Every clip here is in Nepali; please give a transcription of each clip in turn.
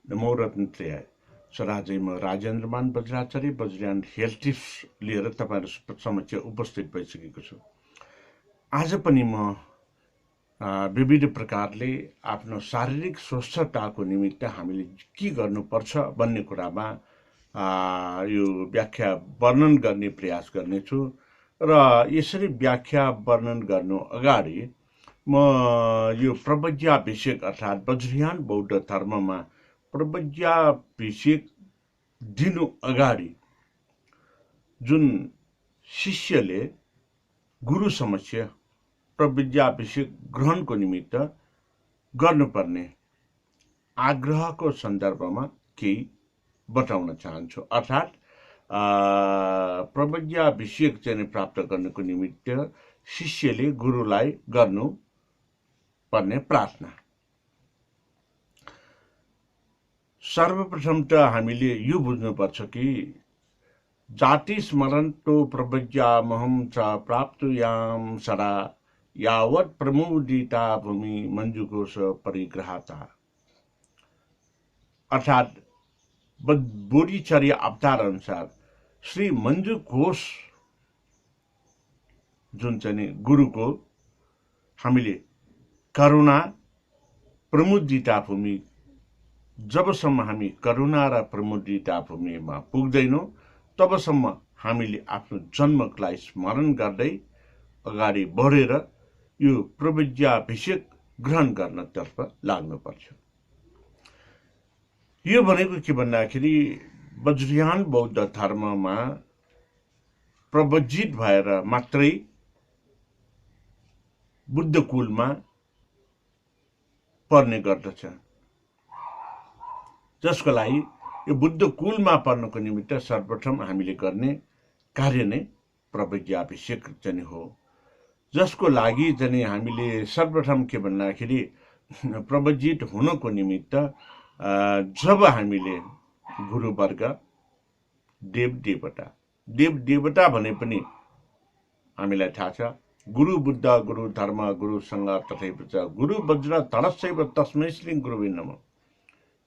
नमो रत्नत्रयाय सराजैम राजेन्द्रमान वज्राचार्य वज्रयान हेल्थ टिप्स लिएर तपाईहरु समक्ष उपस्थित भइसकेको छु। आज पनि म विविध प्रकारले आफ्नो शारीरिक स्वस्थताको निमित्त हामीले के गर्नुपर्छ भन्ने कुरामा यो व्याख्या वर्णन गर्ने प्रयास गर्नेछु र यसरी व्याख्या वर्णन गर्नु अगाडि म यो प्रवज्याभिषेक अर्थात् वज्रयान बौद्ध धर्ममा प्रवज्याभिषेक दिनु अगाडि जुन शिष्यले गुरु समक्ष प्रवज्याभिषेक ग्रहणको निमित्त गर्नुपर्ने आग्रहको सन्दर्भमा केही बताउन चाहन्छु। अर्थात् प्रवज्याभिषेक चाहिँ प्राप्त गर्नको निमित्त शिष्यले गुरुलाई गर्नु पर्ने प्रार्थना। सर्वप्रथम त हामीले यो बुझ्नुपर्छ कि जाति स्मरन्तो प्रवज्यामहं च प्राप्तुयाम सदा यावत् प्रमुदिता भूमि मञ्जुघोष परिग्रहता। अर्थात् बोधिचर्य अवतार अनुसार श्री मञ्जुघोष जुन चाहिँ गुरुको हामीले करुणा प्रमुदिता भूमि जबसम्म हामी करुणा र प्रमुदिता भूमिमा पुग्दैनौं तबसम्म हामीले आफ्नो जन्मलाई स्मरण गर्दै अगाडि बढेर यो प्रवज्याभिषेक ग्रहण गर्नतर्फ लाग्नुपर्छ। यो भनेको के भन्दाखेरि वज्रयान बौद्ध धर्ममा प्रवज्जित भएर मात्रै बुद्ध कुलमा पर्ने गर्दछ, जसको लागि यो बुद्ध कुलमा पर्नको निमित्त सर्वप्रथम हामीले गर्ने कार्य नै प्रवज्याभिषेक चाहिँ हो, जसको लागि चाहिँ हामीले सर्वप्रथम के भन्दाखेरि प्रवज्जित हुनको निमित्त जब हामीले गुरुवर्ग देवदेवता भने पनि हामीलाई थाहा छ गुरु बुद्ध गुरु धर्म गुरु संघ तथैव च गुरु वज्र धरसैव तस्मै श्री गुरुवे नमः।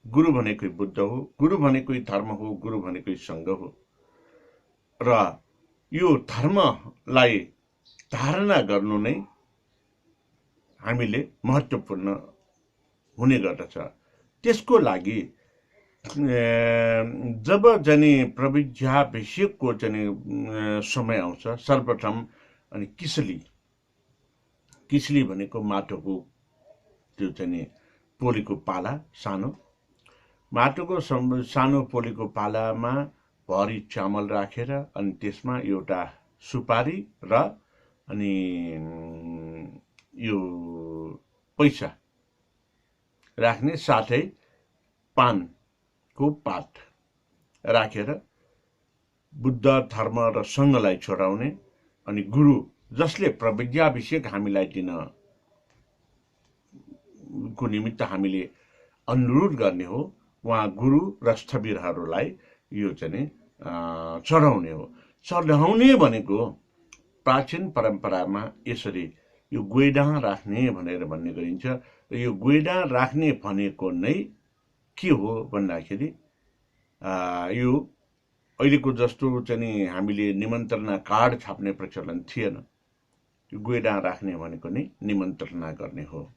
गुरु भनेकै बुद्ध हो, गुरु भनेकै धर्म हो, गुरु भनेकै संघ हो र यो धर्मलाई धारणा गर्नु नै हामीले महत्त्वपूर्ण हुने गर्दछ। त्यसको लागि जब जनी प्रवज्याभिषेकको समय आउँछ सर्वप्रथम अनि किसली भनेको माटोको त्यो चाहिँ पोलीको पाला सानो माटोको सानो पोलीको पालामा भरी चामल राखेर अनि त्यसमा एउटा सुपारी र अनि यो पैसा राख्ने साथै पानको पात राखेर बुद्ध धर्म र संघलाई छोडाउने अनि गुरु जसले प्रवज्याभिषेक हामीलाई दिन को निमित्त हामीले अनुरोध गर्ने हो उहाँ गुरु र स्थविरहरूलाई यो चाहिँ चढाउने हो। चढाउने भनेको प्राचीन परम्परामा यसरी यो गोइडा राख्ने भनेर भन्ने गरिन्छ। यो गोइडा राख्ने भनेको नै के हो भन्दाखेरि यो अहिलेको जस्तो चाहिँ हामीले निमन्त्रणा कार्ड छाप्ने प्रचलन थिएन। यो गोइडा राख्ने भनेको नै निमन्त्रणा गर्ने हो।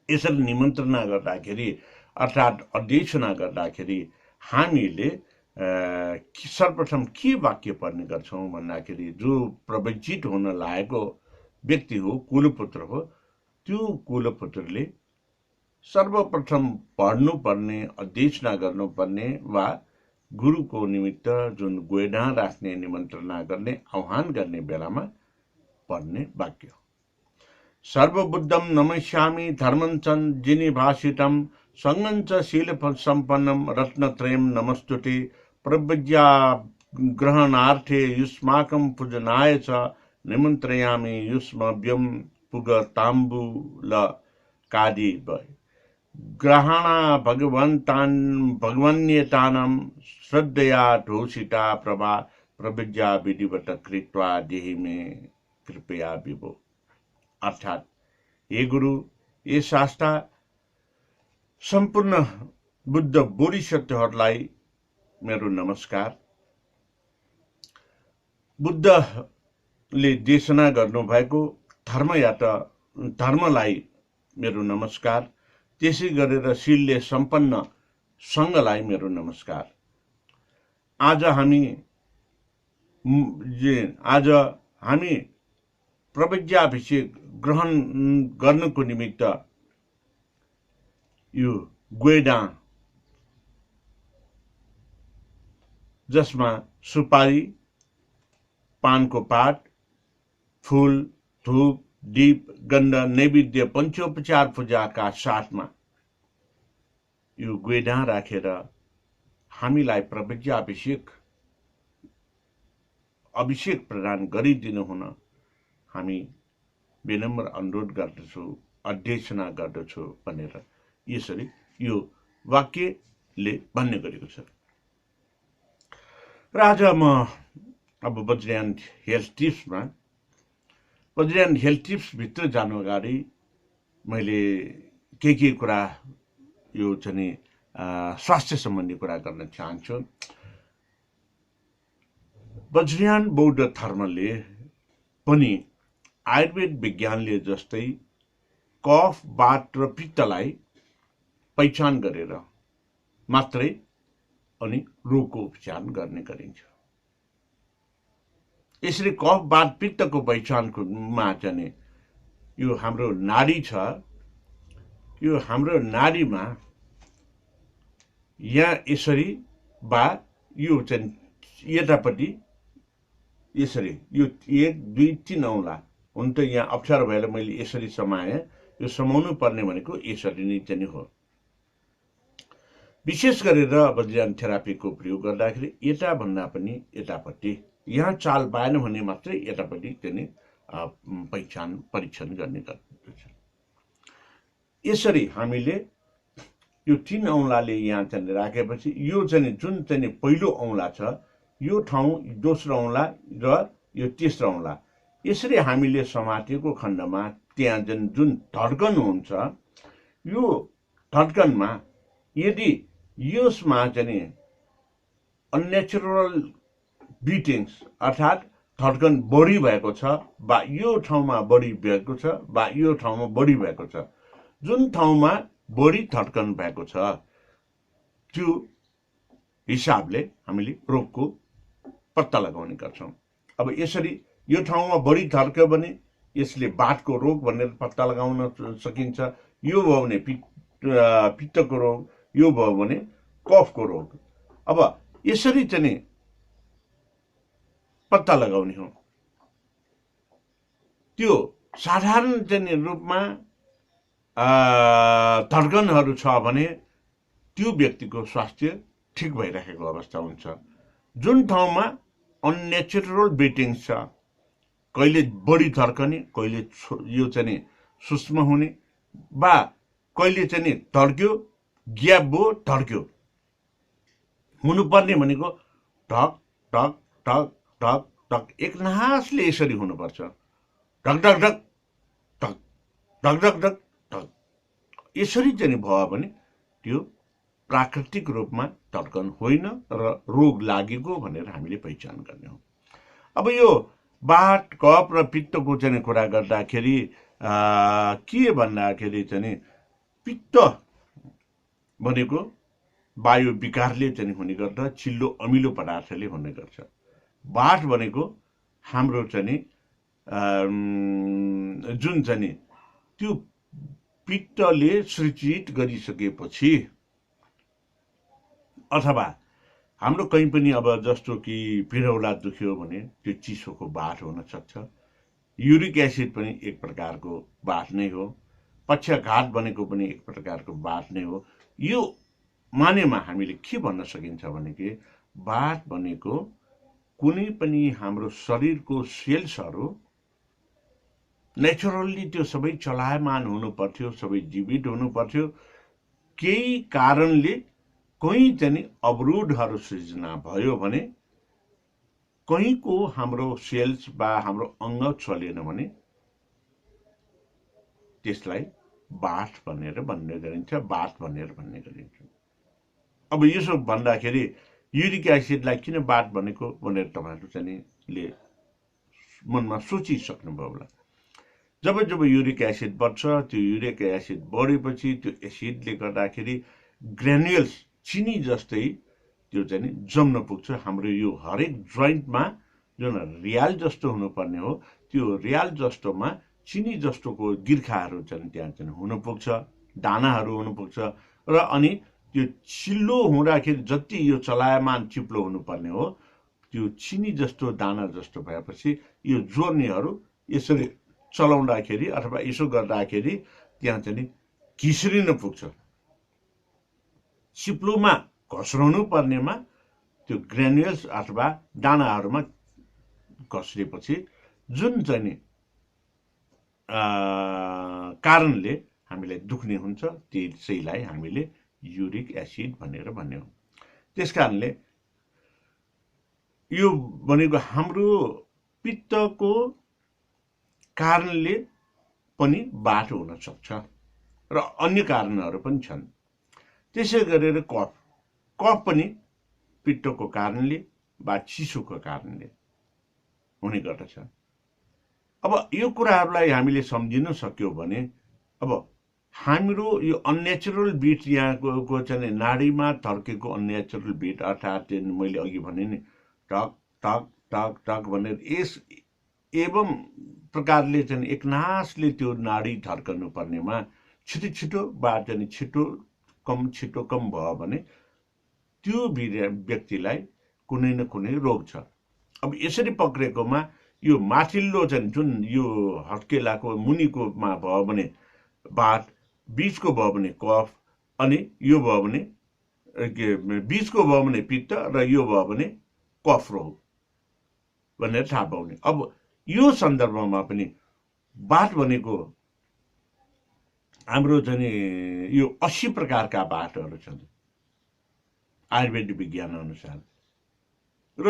यसरी निमन्त्रणा गर्दाखेरि अर्थात् अध्यक्षना गर्दाखेरि हामीले सर्वप्रथम के वाक्य पढ्ने गर्छौं भन्दाखेरि जो प्रवज्जित हुन लागेको व्यक्ति हो कुलपुत्र हो त्यो कुलपुत्रले सर्वप्रथम पढ्नुपर्ने अध्यक्षना गर्नुपर्ने वा गुरुको निमित्त जुन गोइडा राख्ने निमन्त्रणा गर्ने आह्वान गर्ने बेलामा पढ्ने वाक्य सर्वबुद्धम नमस्यामि धर्मञ्च जिनिभाषितम संगञ्च शील सम्पन्नम रत्नत्रयम नमस्तुते प्रवज्या ग्रहणार्थे युष्माकं पूजनाय च निमन्त्रयामि युष्मभ्यं पुग ताम्बूल कादि ग्रहणा भगवन्येतानं श्रद्धया ढोषिता प्रभा प्रवज्या विधिवत कृत्वा देहि मे कृपया विभो। अर्थात् हे गुरु ये शास्त्र सम्पूर्ण बुद्ध बोधिसत्वहरूलाई मेरो नमस्कार। बुद्धले देशना गर्नुभएको धर्मलाई मेरो नमस्कार। त्यसै गरेर शीलले सम्पन्न सङ्घलाई मेरो नमस्कार। आज हामी प्रतिज्ञाभिषेक ग्रहण गर्नको निमित्त यो गोएडा, जसमा सुपारी, पानको पात, फूल, धूप, दीप, गन्ध, नैवेद्य, पञ्चोपचार पूजाका साथमा यो गोएडा राखेर हामीलाई प्रतिज्ञा अभिषेक प्रदान गरिदिनु हुन हामी विनम्र अनुरोध गर्दछु, अध्यक्षना गर्दछु भनेर यसरी यो वाक्यले भन्ने गरेको छ। र आज म अब वज्रयान हेल्थ टिप्स भित्र जानु अगाडि मैले के कुरा यो चाहिँ स्वास्थ्य सम्बन्धी कुरा गर्न चाहन्छु। वज्रयान बौद्ध धर्मले पनि आयुर्वेद विज्ञानले जस्तै कफ, वात र पित्तलाई पहिचान गरेर मात्रै अनि रोगको उपचार गर्ने गरिन्छ। यसरी कफ, वात, पित्तको पहिचानमा चाहिँ यो हाम्रो नाडी छ, यो हाम्रो नाडीमा यहाँ यसरी यो चाहिँ यतापट्टि यसरी यो 1, 2, 3 औँला हुन त यहाँ अप्ठ्यारो भएर मैले यसरी समाएँ। यो समाउनु पर्ने भनेको यसरी नै चाहिँ हो। विशेष गरेर वज्रयान थेरापीको प्रयोग गर्दाखेरि यता भन्दा पनि यतापट्टि यहाँ चाल पाएन भने मात्रै यतापट्टि चाहिँ परीक्षण गर्ने गर्दछ। यसरी हामीले यो 3 औँलाले यहाँ चाहिँ राखेपछि यो चाहिँ जुन चाहिँ पहिलो औँला छ यो ठाउँ, दोस्रो औँला र यो तेस्रो औँला यसरी हामीले समातेको खण्डमा त्यहाँ जुन धड्कन हुन्छ, यो धड्कनमा यदि यसमा चाहिँ अननेचुरल बिटिङ्स अर्थात् धड्कन बढी भएको छ वा यो ठाउँमा बढी भएको छ वा यो ठाउँमा बढी भएको छ, जुन ठाउँमा बढी धड्कन भएको छ त्यो हिसाबले हामीले रोगको पत्ता लगाउने गर्छौँ। अब यसरी यो ठाउँमा बढी धड्क्यो भने यसले वातको रोग भनेर पत्ता लगाउन सकिन्छ। यो भयो भने पित्तको रोग, यो भयो भने कफको रोग। अब यसरी चाहिँ पत्ता लगाउने हो। त्यो साधारण चाहिँ रूपमा धड्कनहरू छ भने त्यो व्यक्तिको स्वास्थ्य ठिक भइरहेको अवस्था हुन्छ। जुन ठाउँमा अननेचुरल बिटिङ्स छ, कहिले बढी धड्कने, कहिले यो चाहिँ सूक्ष्म हुने वा कहिले चाहिँ धड्क्यो ग्याप भयो धड्क्यो, हुनुपर्ने भनेको ढक ढक ढक ढक ढक एक नासले यसरी हुनुपर्छ। ढक ढक ढक ढक ढक ढक ढक ढक यसरी चाहिँ भयो भने त्यो प्राकृतिक रूपमा धड्कन होइन र रोग लागेको भनेर हामीले पहिचान गर्ने हो। अब यो वात, कफ र पित्तको चाहिँ कुरा गर्दाखेरि के भन्दाखेरि चाहिँ पित्त भनेको वायु विकारले चाहिँ हुने गर्दा चिल्लो अमिलो पदार्थले हुने गर्छ। वात भनेको हाम्रो चाहिँ जुन चाहिँ त्यो पित्तले सृजित गरिसकेपछि अथवा हाम्रो कहीँ पनि अब जस्तो कि पिरौला दुख्यो भने त्यो चिसोको वात हुन सक्छ। युरिक एसिड पनि एक प्रकारको वात नै हो। पक्षघात भनेको पनि एक प्रकारको वात नै हो। यो मानेमा हामीले के भन्न सकिन्छ भने कि वात भनेको कुनै पनि हाम्रो शरीरको सेल्सहरू नेचुरल्ली त्यो सबै चलायमान हुनु पर्थ्यो, सबै जीवित हुनु पर्थ्यो। केही कारणले कहीँ चाहिँ अवरोधहरू सृजना भयो भने, कहीँको हाम्रो सेल्स वा हाम्रो अङ्ग चलेन भने त्यसलाई वात भनेर भन्ने गरिन्छ, वात भनेर भन्ने गरिन्छ। अब यसो भन्दाखेरि युरिक एसिडलाई किन बात भनेको भनेर तपाईँहरू चाहिँ ले मनमा सोचिसक्नुभयो होला। जब जब युरिक एसिड बढ्छ, त्यो युरिक एसिड बढेपछि त्यो एसिडले गर्दाखेरि ग्रेन्युल्स चिनी जस्तै त्यो चाहिँ जम्न पुग्छ हाम्रो यो हरेक जोइन्टमा। जुन रियाल जस्तो हुनुपर्ने हो त्यो रियाल जस्तोमा चिनी जस्तोको गिर्खाहरू त्यहाँ चाहिँ हुन पुग्छ, दानाहरू हुन पुग्छ र अनि त्यो चिल्लो हुँदाखेरि जति यो चलायमान चिप्लो हुनुपर्ने हो त्यो चिनी जस्तो दाना जस्तो भएपछि यो जोर्नीहरू यसरी चलाउँदाखेरि अथवा यसो गर्दाखेरि त्यहाँ चाहिँ घिस्रिन पुग्छ। चिप्लोमा घस्राउनु पर्नेमा त्यो ग्रेन्युल्स अथवा दानाहरूमा घस्रिएपछि जुन चाहिँ कारणले हामीलाई दुख्ने हुन्छ त्यसैलाई हामीले युरिक एसिड भनेर भन्यौं। त्यसकारणले यो भनेको हाम्रो पित्तको कारणले पनि बाटो हुन सक्छ र अन्य कारणहरू पनि छन्। त्यसै गरेर कफ पनि पित्तको कारणले वा चिसोको कारणले हुने गर्दछ। अब यो कुराहरूलाई हामीले सम्झिन सक्यौं भने अब हाम्रो यो अननेचुरल बिट यहाँको चाहिँ नाडीमा थर्केको अननेचुरल बिट अर्थात् मैले अघि भने नि टक टक टक टक भनेर यस एवं प्रकारले चाहिँ एकनासले त्यो नाडी धर्कनु पर्नेमा छिटो छिटो वा चाहिँ छिटो कम भयो भने त्यो व्यक्तिलाई कुनै न कुनै रोग छ। अब यसरी पक्रेकोमा यो माथिल्लो चाहिँ जुन यो हड्केलाको मुनिकोमा भयो भने बाट, बीचको भयो भने कफ, अनि यो भयो भने बीचको भयो भने पित्त र यो भयो भने कफ रोग भनेर थाहा पाउने। अब यो सन्दर्भमा पनि बाट भनेको हाम्रो चाहिँ यो 80 प्रकारका बाटहरू छन् आयुर्वेदिक विज्ञान अनुसार र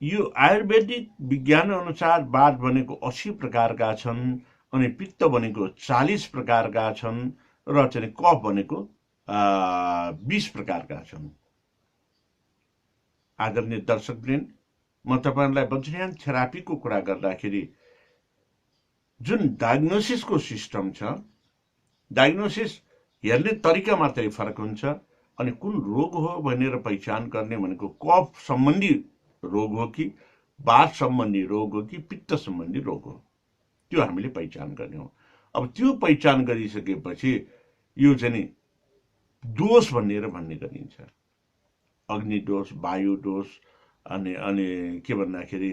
यो आयुर्वेदिक विज्ञान अनुसार बाट भनेको 80 प्रकारका छन् अनि पित्त भनेको 40 प्रकारका छन् र चाहिँ कफ भनेको 20 प्रकारका छन्। आदरणीय दर्शकवृन्द, म तपाईहरुलाई वज्रयान थेरापीको कुरा गर्दाखेरि जुन डायग्नोसिसको सिस्टम छ, डायग्नोसिस हेर्ने तरिका मात्रै फरक हुन्छ अनि कुन रोग हो भनेर पहिचान गर्ने भनेको कफ सम्बन्धी रोग हो कि वात सम्बन्धी रोग हो कि पित्त सम्बन्धी रोग हो, त्यो हामीले पहिचान गर्ने हो। अब त्यो पहिचान गरिसकेपछि यो चाहिँ दोष भनेर भन्ने गरिन्छ, अग्नि दोष, वायु दोष, अनि के भन्दाखेरि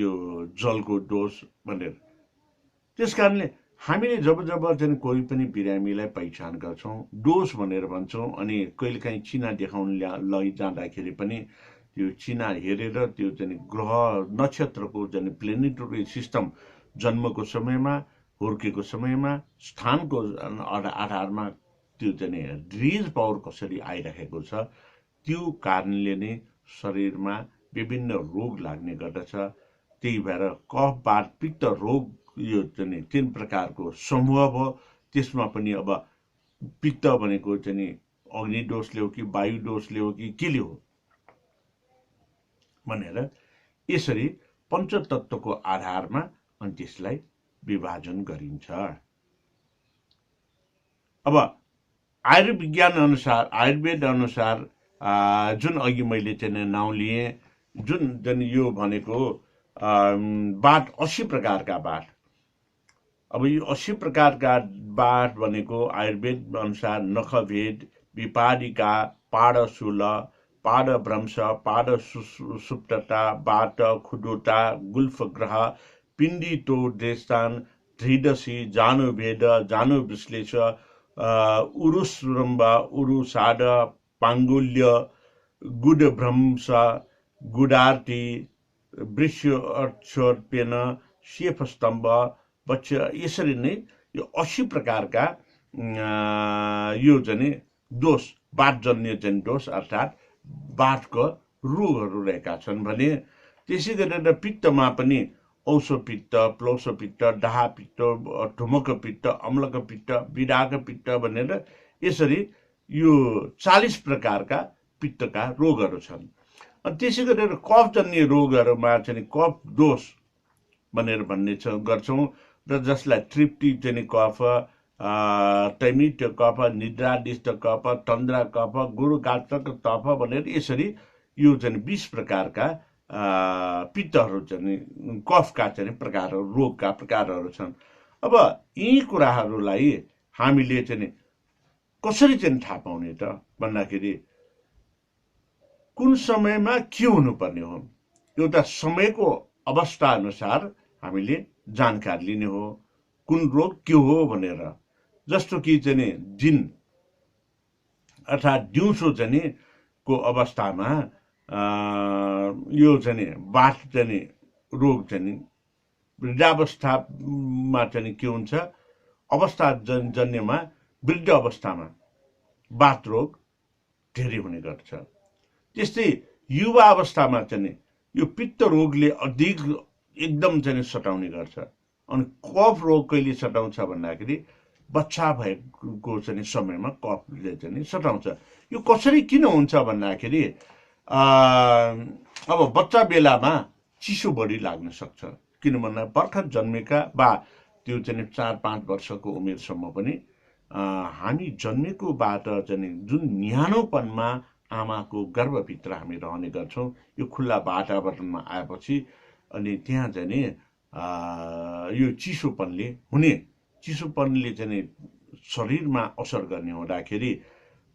यो जलको दोष भनेर। त्यसकारणले हामीले जब जब चाहिँ कोही पनि बिरामीलाई पहिचान गर्छौं, दोष भनेर भन्छौं अनि कहिलेकाहीँ चिना देखाउन लैजाँदाखेरि पनि त्यो चिना हेरेर त्यो चाहिँ ग्रह नक्षत्रको चाहिँ प्लेनेटरी सिस्टम जन्मको समयमा, हुर्केको समयमा, स्थानको आधारमा त्यो चाहिँ रिज पावर कसरी आइरहेको छ, त्यो कारणले नै शरीरमा विभिन्न रोग लाग्ने गर्दछ। त्यही भएर कफ, वात, पित्त रोग यो चाहिँ 3 प्रकारको समूह भयो। त्यसमा पनि अब पित्त भनेको चाहिँ अग्नि दोषले हो कि वायु दोषले हो कि केले हो भनेर यसरी पञ्चतत्वको आधारमा अनि त्यसलाई विभाजन गरिन्छ। अब आयुर्विज्ञान अनुसार, आयुर्वेद अनुसार जुन अघि मैले चाहिँ नाउँ लिए, जुन यो भनेको बाट 80 प्रकारका बाट। अब यो 80 प्रकारका बाट भनेको आयुर्वेद अनुसार नखभेद, विपादिका, पाडशूल, पाडभ्रंश, पाड सुप्तता, बाट खुडोटा, गुल्फग्रह, पिण्डितो देशान, धृदसी, जानुभेद, जानुविश्लेष, उरुसुरम्ब, उरुसाड, पाङ्गुल्य, गुडभ्रंश, गुडार्टी, वृष्योर्पेन, शेफस्तम्भ, बच्च, यसरी नै यो 80 प्रकारका यो चाहिँ दोष, बाटजन्य चाहिँ दोष अर्थात् बाटको रोगहरू रहेका छन् भने त्यसै गरेर पित्तमा पनि औषपित्त, प्लौषपित्त, डाहापित्त, ढुमक पित्त, अम्लक पित्त, विडाक पित्त भनेर यसरी यो 40 प्रकारका पित्तका रोगहरू छन्। अनि त्यसै गरेर कफजन्य रोगहरूमा चाहिँ कफ दोष भनेर भन्ने गर्छौँ र जसलाई तृप्ति चाहिँ कफ, तैमिट्य कफ, निद्रादिष्ट कफ, तन्द्रा कफ, गुरुगात्रक कफ भनेर यसरी यो चाहिँ 20 प्रकारका पित्तहरू चाहिँ कफका चाहिँ प्रकारहरू, रोगका प्रकारहरू छन्। अब यी कुराहरूलाई हामीले चाहिँ कसरी चाहिँ थाहा पाउने त भन्दाखेरि कुन समयमा के हुनुपर्ने हो, एउटा समयको अवस्था अनुसार हामीले जानकारी लिने हो कुन रोग के हो भनेर। जस्तो कि चाहिँ दिन अर्थात् दिउँसो चाहिँ को अवस्थामा यो चाहिँ बाथ चाहिँ रोग चाहिँ वृद्धावस्थामा चाहिँ के हुन्छ, अवस्था जन्यमा वृद्ध अवस्थामा बाथ रोग धेरै हुने गर्छ। त्यस्तै युवा अवस्थामा चाहिँ यो पित्त रोगले अधिक एकदम चाहिँ सताउने गर्छ। अनि कफ रोग कहिले सताउँछ भन्दाखेरि बच्चा भएको चाहिँ समयमा कफले चाहिँ सताउँछ। यो कसरी किन हुन्छ भन्दाखेरि अब बच्चा बेलामा चिसो बढी लाग्न सक्छ, किन भन्दा भर्खर जन्मेका वा त्यो चाहिँ 4-5 वर्षको उमेरसम्म पनि हामी जन्मेकोबाट चाहिँ जुन न्यानोपनमा आमाको गर्भभित्र हामी रहने गर्छौँ, यो खुल्ला वातावरणमा आएपछि अनि त्यहाँ चाहिँ यो चिसोपनले चाहिँ शरीरमा असर गर्ने हुँदाखेरि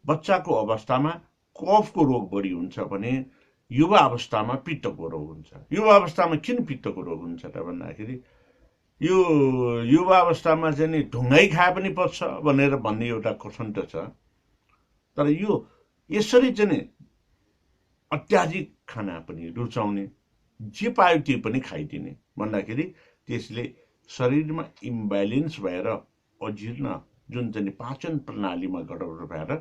बच्चाको अवस्थामा कफको रोग बढी हुन्छ भने युवा अवस्थामा पित्तको रोग हुन्छ। युवा अवस्थामा किन पित्तको रोग हुन्छ त भन्दाखेरि यो युवा अवस्थामा चाहिँ ढुङ्गाई खाए पनि पच्छ भनेर भन्ने एउटा कथन त छ। तर यो यसरी चाहिँ अत्याधिक खाना पनि रुचाउने, जे पायो त्यो पनि खाइदिने भन्दाखेरि त्यसले शरीरमा इम्ब्यालेन्स भएर अजीर्ण जुन चाहिँ पाचन प्रणालीमा गडबड भएर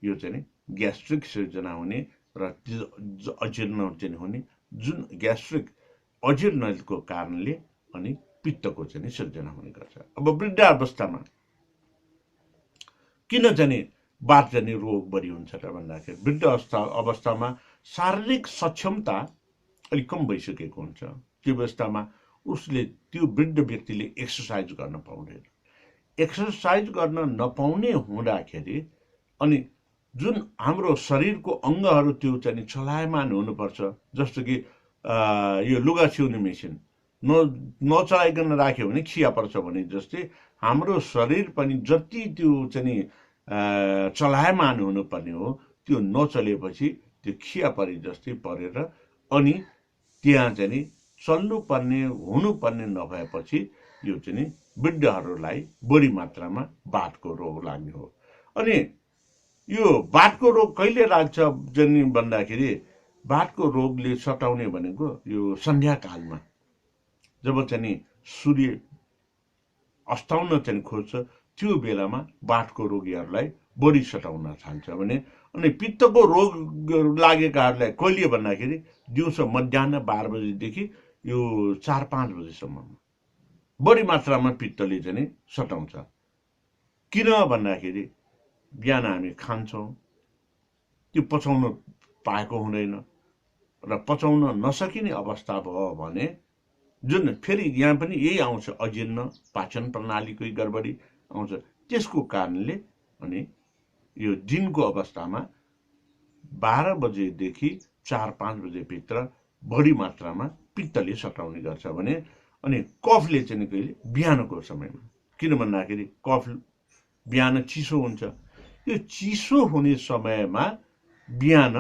यो चाहिँ ग्यास्ट्रिक सिर्जना हुने र अजीर्ण चाहिँ हुने, जुन ग्यास्ट्रिक अजीर्णको कारणले अनि पित्तको चाहिँ सिर्जना हुने गर्छ। अब वृद्ध अवस्थामा किन चाहिँ बाथ जाने रोग बढी हुन्छ त भन्दाखेरि वृद्ध अवस्थामा शारीरिक सक्षमता अलिक कम भइसकेको हुन्छ। त्यो अवस्थामा उसले त्यो वृद्ध व्यक्तिले एक्सर्साइज गर्न पाउँदैन। एक्सर्साइज गर्न नपाउने हुँदाखेरि अनि जुन हाम्रो शरीरको अङ्गहरू त्यो चाहिँ चलायमान हुनुपर्छ, जस्तो कि यो लुगा छिउने मेसिन नचलाइकन राख्यो भने खिया पर्छ भने जस्तै हाम्रो शरीर पनि जति त्यो चाहिँ चलायमान हुनुपर्ने हो त्यो नचलेपछि त्यो खिया परे जस्तै परेर अनि त्यहाँ चाहिँ चल्नुपर्ने हुनुपर्ने नभएपछि यो चाहिँ वृद्धहरूलाई बढी मात्रामा बाथको रोग लाग्ने हो। अनि यो बाथको रोग कहिले लाग्छ भन्दाखेरि बाथको रोगले सताउने भनेको यो सन्ध्याकालमा, जब चाहिँ सूर्य अस्ताउन चाहिँ खोज्छ त्यो बेलामा बाथको रोगीहरूलाई बढी सताउन थाल्छ भने। अनि पित्तको रोग लागेकाहरूलाई कहिले भन्दाखेरि दिउँसो मध्याह 12 बजेदेखि यो 4-5 बजेसम्म बढी मात्रामा पित्तले चाहिँ सताउँछ। किन भन्दाखेरि बिहान हामी खान्छौँ, त्यो पचाउन पाएको हुँदैन र पचाउन नसकिने अवस्था भयो भने जुन फेरि यहाँ पनि यही आउँछ, अजीर्ण पाचन प्रणालीकै गडबडी आउँछ। त्यसको कारणले अनि यो दिनको अवस्थामा 12 बजेदेखि 4-5 बजेभित्र बढी मात्रामा पित्तले सताउने गर्छ भने। अनि कफले चाहिँ कहिले बिहानको समयमा, किन भन्दाखेरि कफ बिहान चिसो हुन्छ। यो चिसो हुने समयमा बिहान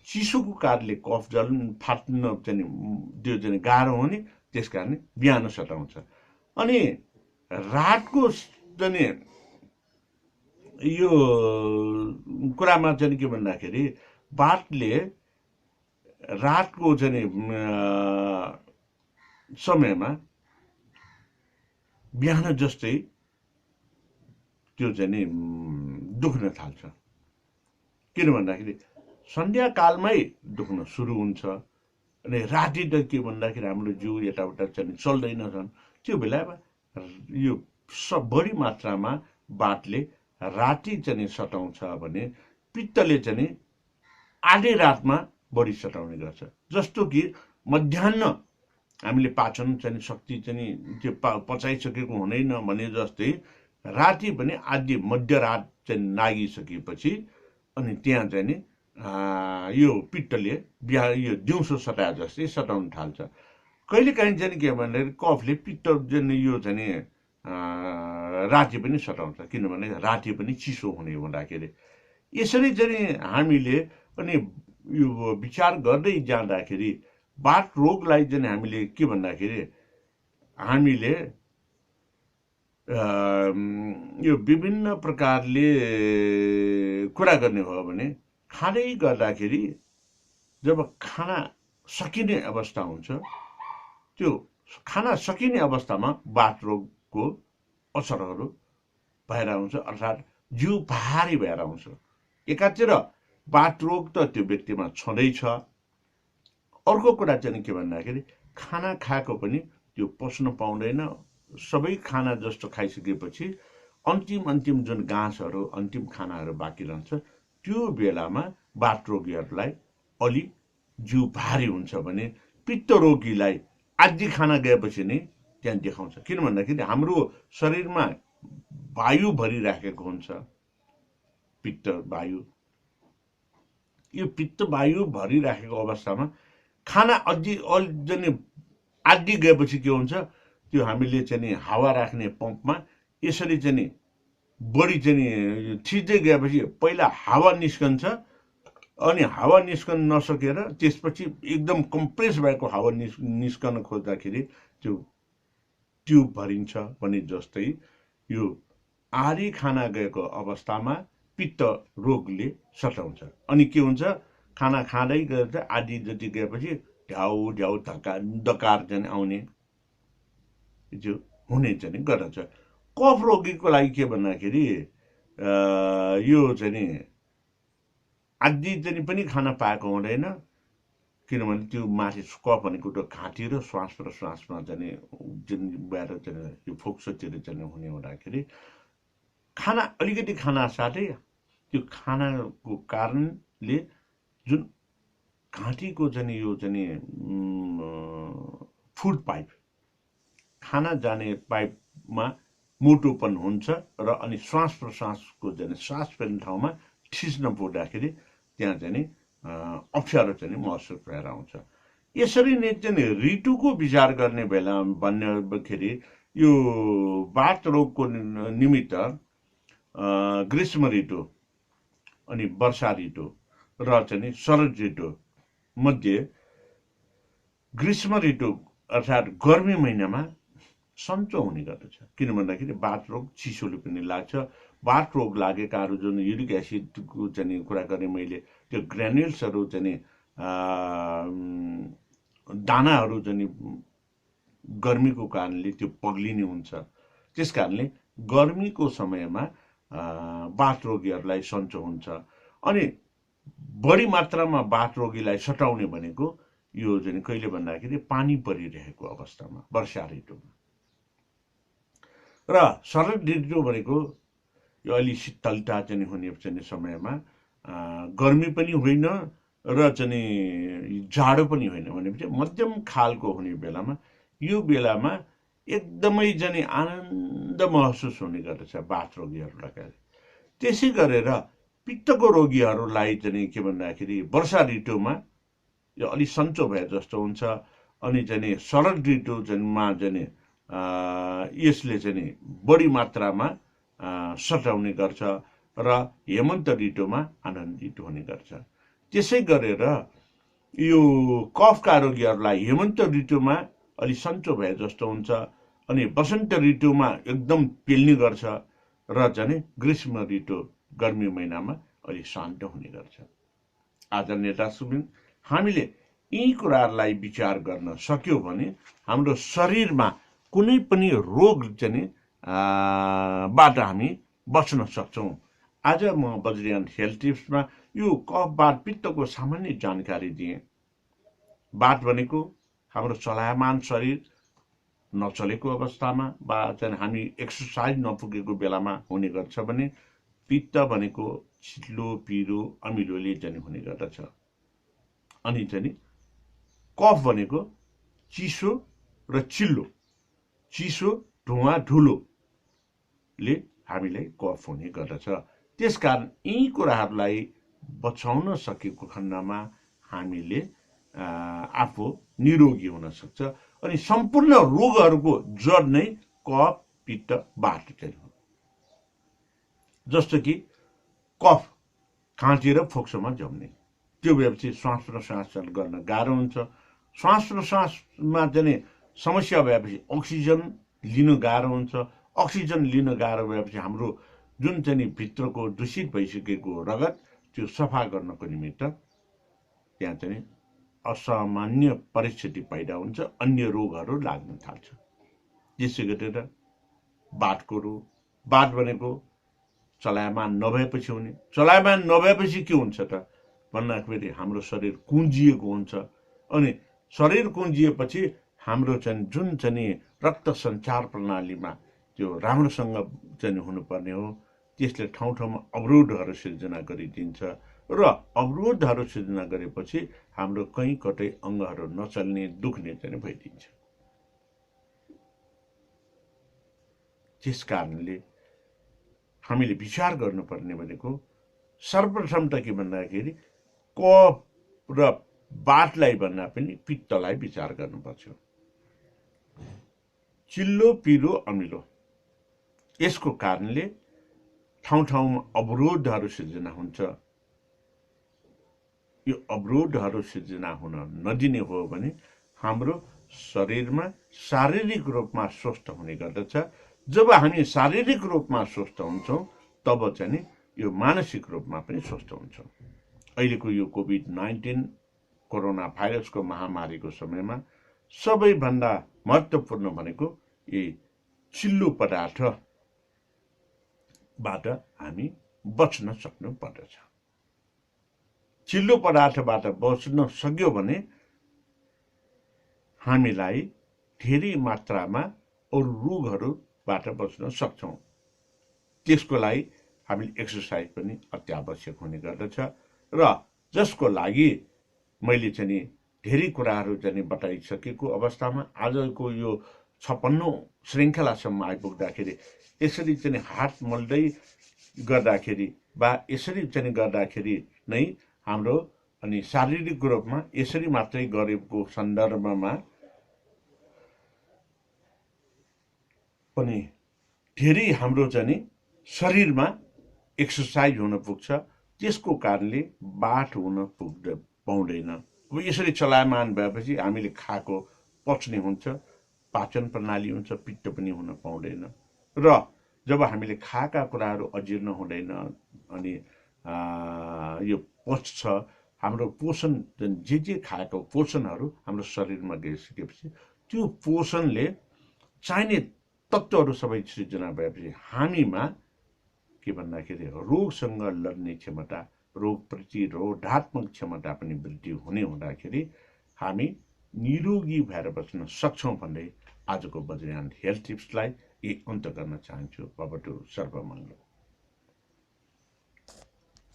चिसोको कारणले कफ फाट्न चाहिँ त्यो चाहिँ गाह्रो हुने, त्यस कारण बिहान सताउँछ। अनि रातको चाहिँ यो कुरामा चाहिँ के भन्दाखेरि बाथले रातको चाहिँ समयमा बिहान जस्तै त्यो चाहिँ दुख्न थाल्छ। किन भन्दाखेरि सन्ध्याकालमै दुख्न सुरु हुन्छ अनि राति त के भन्दाखेरि हाम्रो जिउ यताउता चाहिँ चल्दैनछन्। त्यो बेलामा यो बढी मात्रामा बाथले राति चाहिँ सताउँछ भने पित्तले चाहिँ आधी रातमा बढी सताउने गर्छ। जस्तो कि मध्याह्न हामीले पाचन चाहिँ शक्ति चाहिँ त्यो पचाइसकेको हुँदैन भने जस्तै राति पनि आधी मध्यरात चाहिँ नागिसकेपछि अनि त्यहाँ चाहिँ नि यो पित्तले यो दिउँसो सताए जस्तै सताउन थाल्छ। कहिलेकाहीँ चाहिँ के भन्दाखेरि कफले पित्त चाहिँ यो चाहिँ राति पनि सताउँछ, किनभने राति पनि चिसो हुने हुँदाखेरि। यसरी चाहिँ हामीले अनि यो विचार गर्दै जाँदाखेरि बात रोगलाई चाहिँ हामीले के भन्दाखेरि हामीले यो विभिन्न प्रकारले कुरा गर्ने हो भने खाँदै गर्दाखेरि जब खाना सकिने अवस्था हुन्छ त्यो खाना सकिने अवस्थामा बात रोगको असरहरू भएर आउँछ, अर्थात् जिउ भारी भएर आउँछ। एकातिर बात रोग त त्यो व्यक्तिमा छँदैछ। अर्को कुरा चाहिँ के भन्दाखेरि खाना खाएको पनि त्यो पच्न पाउँदैन। सबै खाना जस्तो खाइसकेपछि अन्तिम जुन घाँसहरू अन्तिम खानाहरू बाँकी रहन्छ त्यो बेलामा बात रोगीहरूलाई अलि जिउ भारी हुन्छ भने पित्त रोगीलाई आदि खाना गएपछि नै त्यहाँ देखाउँछ। किन भन्दाखेरि हाम्रो शरीरमा वायु भरिराखेको हुन्छ, पित्त वायु। यो पित्त वायु भरिराखेको अवस्थामा खाना आदि गएपछि के हुन्छ, त्यो हामीले चाहिँ हावा राख्ने पम्पमा यसरी चाहिँ बढी चाहिँ थिच्दै गएपछि पहिला हावा निस्कन्छ अनि हावा निस्कन नसकेर त्यसपछि एकदम कम्प्रेस भएको हावा निस्कन खोज्दाखेरि त्यो ट्युब भरिन्छ भने जस्तै यो आधी खाना गएको अवस्थामा पित्त रोगले सताउँछ। अनि के हुन्छ, खाना खाँदै गएर आधी जति गएपछि ढ्याउ ढ्याउ डकार चाहिँ आउने त्यो हुने चाहिँ गर्दछ। कफ रोगीको लागि के भन्दाखेरि यो चाहिँ आदि चाहिँ पनि खाना पाएको हुँदैन, किनभने त्यो माथि कफ भनेको त घाँटी र श्वास प्रश्वासमा चाहिँ जुन भएर चाहिँ यो फोक्सोतिर चाहिँ हुने हुँदाखेरि खाना अलिकति खाना साथै त्यो खानाको कारणले जुन घाँटीको चाहिँ यो चाहिँ फुड पाइप खाना जाने पाइपमा मोटोपन हुन्छ र अनि श्वास प्रश्वासको चाहिँ सास फेर्ने ठाउँमा ठिच्न पुग्दाखेरि त्यहाँ चाहिँ अप्ठ्यारो चाहिँ महसुस भएर आउँछ। यसरी नै चाहिँ ऋतुको विचार गर्ने बेला भन्दाखेरि यो बात रोगको निमित्त ग्रीष्म ऋतु अनि वर्षा ऋतु र चाहिँ शरद ऋतु मध्ये ग्रीष्म ऋतु अर्थात् गर्मी महिनामा सन्चो हुने गर्दछ। किन भन्दाखेरि बात रोग चिसोले पनि लाग्छ। बात रोग लागेकाहरू जुन युरिक एसिडको चाहिँ कुरा गरेँ मैले, त्यो ग्रेन्युल्सहरू चाहिँ दानाहरू चाहिँ गर्मीको कारणले त्यो पग्लिने हुन्छ। त्यस कारणले गर्मीको समयमा बात रोगीहरूलाई सन्चो हुन्छ। अनि बढी मात्रामा बात रोगीलाई सताउने भनेको यो चाहिँ कहिले भन्दाखेरि पानी परिरहेको अवस्थामा वर्षा ऋतुमा र शरद ऋतु भनेको यो अलि शीतलता चाहिँ हुने चाहिँ समयमा गर्मी पनि होइन र चाहिँ जाडो पनि होइन भनेपछि मध्यम खालको हुने बेलामा यो बेलामा एकदमै चाहिँ आनन्द महसुस हुने गर्दछ बात रोगीहरूलाई। त्यसै गरेर पित्तको रोगीहरूलाई चाहिँ के भन्दाखेरि वर्षा ऋतुमा यो अलि सन्चो भए जस्तो हुन्छ। अनि चाहिँ शरद ऋतु मा चाहिँ यसले चाहिँ बढी मात्रामा सताउने गर्छ र हेमन्त ऋतुमा आनन्दित हुने गर्छ। त्यसै गरेर यो कफका रोगीहरूलाई हेमन्त ऋतुमा अलि सन्चो भए जस्तो हुन्छ अनि वसन्त ऋतुमा एकदम पेल्ने गर्छ र चाहिँ ग्रीष्म ऋतु गर्मी महिनामा अलि शान्त हुने गर्छ। आदरणीय दर्शकवृन्द, हामीले यी कुराहरूलाई विचार गर्न सक्यौँ भने हाम्रो शरीरमा कुनै पनि रोग चाहिँ बाट हामी बच्न सक्छौँ। आज म बज्रियान हेल्थ टिप्समा यो कफ बात पित्तको सामान्य जानकारी दिएँ। बात भनेको हाम्रो चलायमान शरीर नचलेको अवस्थामा वा चाहिँ हामी एक्सर्साइज नपुगेको बेलामा हुने गर्छ भने पित्त भनेको चिल्लो पिरो अमिलोले चाहिँ हुने गर्दछ। अनि चाहिँ कफ भनेको चिसो र चिल्लो, चिसो धुवा धुलोले हामीलाई कफ हुने गर्दछ। त्यसकारण यी कुराहरूलाई बचाउन सकेको खण्डमा हामीले आफू निरोगी हुन सक्छ। अनि सम्पूर्ण रोगहरूको जड नै कफ पित्त बाट चाहिँ हो। जस्तो कि कफ खाँची र फोक्सोमा जम्ने, त्यो भएपछि श्वास प्रश्वास गर्न गाह्रो हुन्छ। श्वास प्रश्वासमा चाहिँ समस्या भएपछि अक्सिजन लिनु गाह्रो हुन्छ। अक्सिजन लिन गाह्रो भएपछि हाम्रो जुन चाहिँ भित्रको दूषित भइसकेको रगत त्यो सफा गर्नको निमित्त त्यहाँ चाहिँ असामान्य परिस्थिति पैदा हुन्छ, अन्य रोगहरू लाग्न थाल्छ। त्यसै गरेर बाटको रोग, बाट भनेको चलायमान नभएपछि हुने। चलायमान नभएपछि के हुन्छ त भन्दाखेरि हाम्रो शरीर कुँजिएको हुन्छ। अनि शरीर कुँजिएपछि हाम्रो चाहिँ जुन चाहिँ रक्त सञ्चार प्रणालीमा त्यो राम्रोसँग चाहिँ हुनुपर्ने हो, त्यसले ठाउँ ठाउँमा अवरोधहरू सिर्जना गरिदिन्छ र अवरोधहरू सिर्जना गरेपछि हाम्रो कहीँ कतै अङ्गहरू नचल्ने, दुख्ने चाहिँ भइदिन्छ। त्यस कारणले हामीले विचार गर्नुपर्ने भनेको सर्वप्रथम त के भन्दाखेरि कफ र बाटलाई भन्दा पनि पित्तलाई विचार गर्नुपर्छ। चिल्लो पिरो अमिलो, यसको कारणले ठाउँ ठाउँमा अवरोधहरू सिर्जना हुन्छ। यो अवरोधहरू सिर्जना हुन नदिने हो भने हाम्रो शरीरमा शारीरिक रूपमा स्वस्थ हुने गर्दछ। जब हामी शारीरिक रूपमा स्वस्थ हुन्छौँ तब चाहिँ यो मानसिक रूपमा पनि स्वस्थ हुन्छौँ। अहिलेको यो कोभिड-19 कोरोना भाइरसको महामारीको समयमा सबैभन्दा महत्त्वपूर्ण भनेको यही चिल्लो पदार्थबाट हामी बच्न सक्नु पर्दछ। चिल्लो पदार्थबाट बच्न सक्यो भने हामीलाई धेरै मात्रामा अरू रोगहरूबाट बच्न सक्छौँ। त्यसको लागि हामीले एक्सर्साइज पनि अत्यावश्यक हुने गर्दछ र जसको लागि मैले चाहिँ धेरै कुराहरू चाहिँ बताइसकेको अवस्थामा आजको यो 56औं श्रृङ्खलासम्म आइपुग्दाखेरि यसरी चाहिँ हात मोल्दै गर्दाखेरि वा यसरी चाहिँ गर्दाखेरि नै हाम्रो अनि शारीरिक रूपमा यसरी मात्रै गरेको सन्दर्भमा पनि धेरै हाम्रो चाहिँ शरीरमा एक्सर्साइज हुन पुग्छ। त्यसको कारणले बाट हुन पाउँदैन। अब यसरी चलायमान भएपछि हामीले खाएको पच्ने हुन्छ, पाचन प्रणाली हुन्छ, पित्त पनि हुन पाउँदैन। र जब हामीले खाएका कुराहरू अजीर्ण हुँदैन अनि यो पच्छ, हाम्रो पोषण जे खाएको पोषणहरू हाम्रो शरीरमा गइसकेपछि त्यो पोषणले चाहिने तत्त्वहरू सबै सृजना भएपछि हामीमा के भन्दाखेरि रोगसँग लड्ने क्षमता, रोग प्रतिरोधात्मक क्षमता पनि वृद्धि हुने हुँदाखेरि हामी निरोगी भएर बस्न सक्छौँ भन्दै आजको वज्रयान हेल्थ टिप्सलाई अन्त गर्न चाहन्छु। भवतु सर्वमङ्गलम्।